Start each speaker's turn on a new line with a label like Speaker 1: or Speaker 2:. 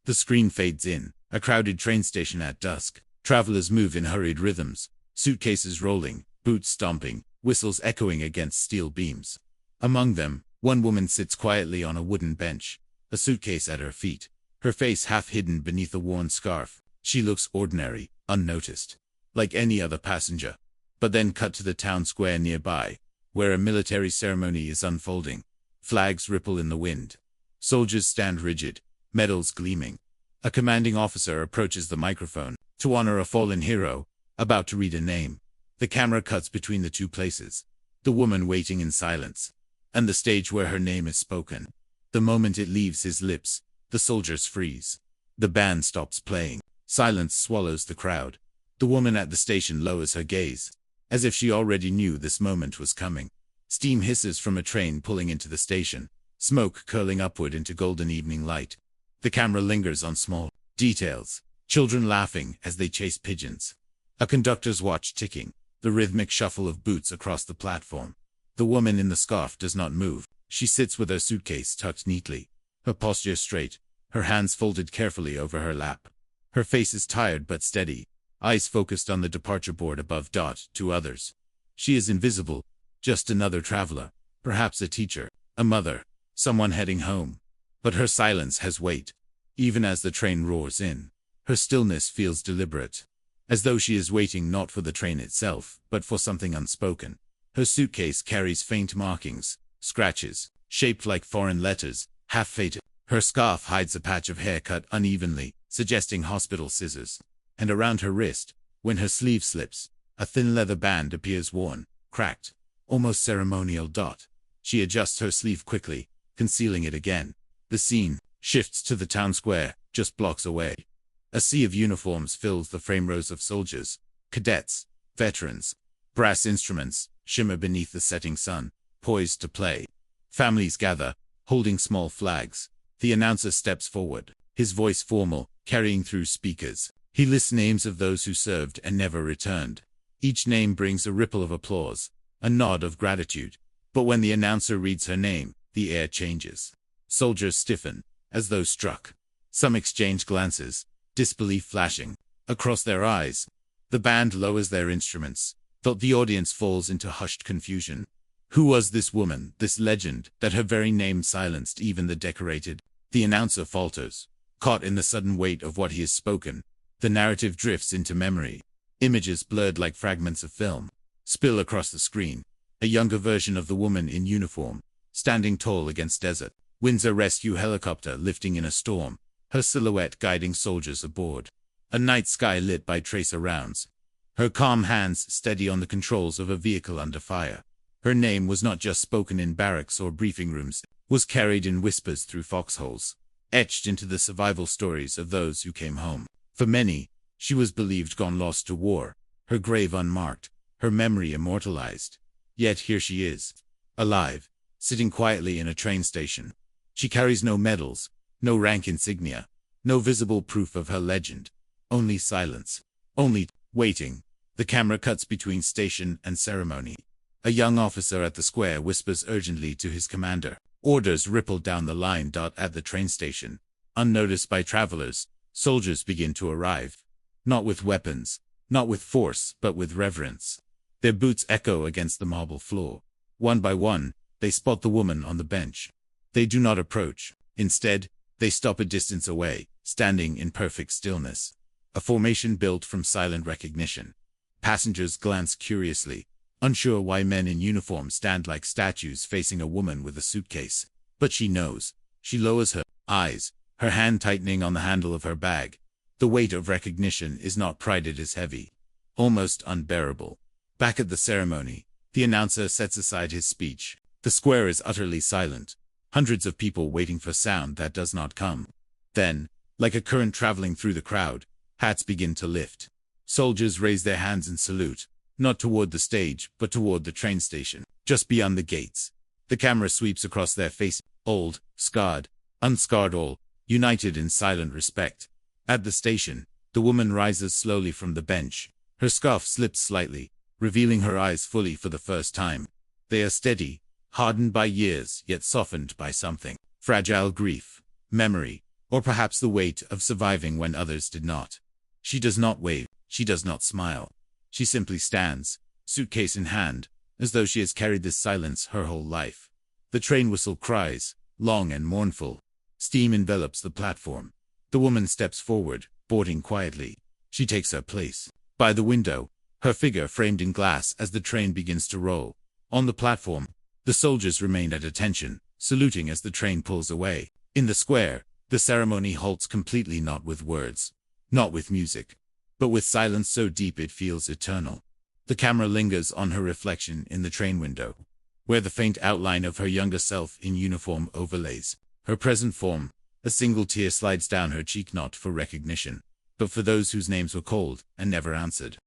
Speaker 1: The screen fades in. A crowded train station at dusk. Travelers move in hurried rhythms. Suitcases rolling, boots stomping, whistles echoing against steel beams. Among them, one woman sits quietly on a wooden bench, a suitcase at her feet, her face half hidden beneath a worn scarf. She looks ordinary, unnoticed, like any other passenger. But then cut to the town square nearby, where a military ceremony is unfolding. Flags ripple in the wind. Soldiers stand rigid, medals gleaming. A commanding officer approaches the microphone to honor a fallen hero, about to read a name. The camera cuts between the two places, the woman waiting in silence, and the stage where her name is spoken. The moment it leaves his lips, the soldiers freeze. The band stops playing. Silence swallows the crowd. The woman at the station lowers her gaze, as if she already knew this moment was coming. Steam hisses from a train pulling into the station, smoke curling upward into golden evening light. The camera lingers on small details. Children laughing as they chase pigeons. A conductor's watch ticking. The rhythmic shuffle of boots across the platform. The woman in the scarf does not move. She sits with her suitcase tucked neatly, her posture straight, her hands folded carefully over her lap. Her face is tired but steady, eyes focused on the departure board above. To others, she is invisible, just another traveler, perhaps a teacher, a mother, someone heading home. But her silence has weight. Even as the train roars in, her stillness feels deliberate, as though she is waiting not for the train itself, but for something unspoken. Her suitcase carries faint markings, scratches, shaped like foreign letters, half faded. Her scarf hides a patch of hair cut unevenly, suggesting hospital scissors. And around her wrist, when her sleeve slips, a thin leather band appears worn, cracked, almost ceremonial. She adjusts her sleeve quickly, concealing it again. The scene shifts to the town square, just blocks away. A sea of uniforms fills the frame rows of soldiers, cadets, veterans. Brass instruments shimmer beneath the setting sun, poised to play. Families gather, holding small flags. The announcer steps forward, his voice formal, carrying through speakers. He lists names of those who served and never returned. Each name brings a ripple of applause, a nod of gratitude. But when the announcer reads her name, the air changes. Soldiers stiffen, as though struck. Some exchange glances, disbelief flashing across their eyes. The band lowers their instruments. The audience falls into hushed confusion. Who was this woman, this legend, that her very name silenced even the decorated? The announcer falters, caught in the sudden weight of what he has spoken. The narrative drifts into memory. Images blurred like fragments of film spill across the screen. A younger version of the woman in uniform, standing tall against desert. Windsor rescue helicopter lifting in a storm, her silhouette guiding soldiers aboard. A night sky lit by tracer rounds. Her calm hands steady on the controls of a vehicle under fire. Her name was not just spoken in barracks or briefing rooms, was carried in whispers through foxholes, etched into the survival stories of those who came home. For many, she was believed gone lost to war, her grave unmarked, her memory immortalized. Yet here she is, alive, sitting quietly in a train station. She carries no medals, no rank insignia, no visible proof of her legend. Only silence. Only waiting. The camera cuts between station and ceremony. A young officer at the square whispers urgently to his commander. Orders ripple down the line. At the train station, unnoticed by travelers, soldiers begin to arrive. Not with weapons, not with force, but with reverence. Their boots echo against the marble floor. One by one, they spot the woman on the bench. They do not approach. Instead, they stop a distance away, standing in perfect stillness. A formation built from silent recognition. Passengers glance curiously, unsure why men in uniform stand like statues facing a woman with a suitcase. But she knows. She lowers her eyes, her hand tightening on the handle of her bag. The weight of recognition is not pride, it is heavy, almost unbearable. Back at the ceremony, the announcer sets aside his speech. The square is utterly silent. Hundreds of people waiting for sound that does not come. Then, like a current traveling through the crowd, hats begin to lift. Soldiers raise their hands in salute, not toward the stage, but toward the train station, just beyond the gates. The camera sweeps across their faces, old, scarred, unscarred, all united in silent respect. At the station, the woman rises slowly from the bench. Her scarf slips slightly, revealing her eyes fully for the first time. They are steady, hardened by years, yet softened by something. Fragile grief, memory, Or perhaps the weight of surviving when others did not. She does not wave, she does not smile. She simply stands, suitcase in hand, as though she has carried this silence her whole life. The train whistle cries, long and mournful. Steam envelops the platform. The woman steps forward, boarding quietly. She takes her place by the window, her figure framed in glass as the train begins to roll. On the platform, the soldiers remain at attention, saluting as the train pulls away. In the square, the ceremony halts completely, not with words, not with music, but with silence so deep it feels eternal. The camera lingers on her reflection in the train window, where the faint outline of her younger self in uniform overlays her present form. A single tear slides down her cheek, not for recognition, but for those whose names were called and never answered.